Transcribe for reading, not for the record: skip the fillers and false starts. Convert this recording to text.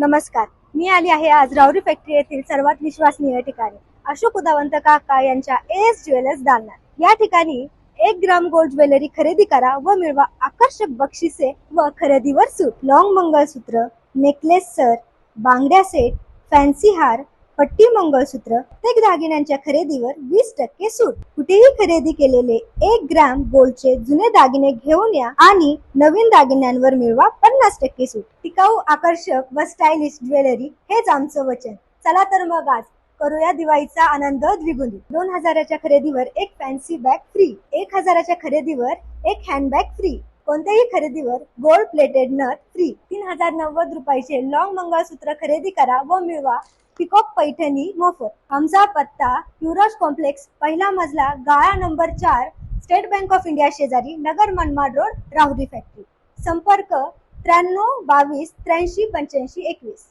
नमस्कार. मी आली आहे आज राहुरी फॅक्टरी येथील सर्वात विश्वसनीय ठिकाणी अशोक उदावंत काका यांच्या एस ज्वेलर्स दालनात. या ठिकाणी 1 ग्राम गोल्ड ज्वेलरी खरेदी करा व मिळवा आकर्षक बक्षिसे व खरेदीवर सूट. लॉंग मंगळसूत्र, नेकलेस सर, बांगड्या सेट, फॅन्सी हार, पट्टी मंगळसूत्र, प्रत्येक दागिन्यांच्या खरेदीवर 20% सूट. कुठेही खरेदी केलेले 1 ग्राम गोल्डचे जुने दागिने घेऊन या आणि नवीन दागिन्यांवर मिळवा 50% सूट. टिकाऊ, आकर्षक व स्टायलिश ज्वेलरी हेच आमचं वचन. चला तर मग आज करूया दिवाळीचा आनंद द्विगुणित. 2000च्या खरेदीवर एक फॅन्सी बॅग फ्री, 1000च्या खरेदीवर एक हँडबॅग फ्री, कोणत्याही खरेदीवर गोल्ड प्लेटेड नथ फ्री. 3090 रुपयाचे लॉंग मंगळसूत्र खरेदी करा व मिळवा पिकॉक पैठणी मोफत. आमचा पत्ता युवराज कॉम्प्लेक्स, पहिला मजला, गाळा number 4, state bank of India शेजारी, नगर मनमाड रोड, राहुरी फॅक्टरी. संपर्क 93 22 83 85 21.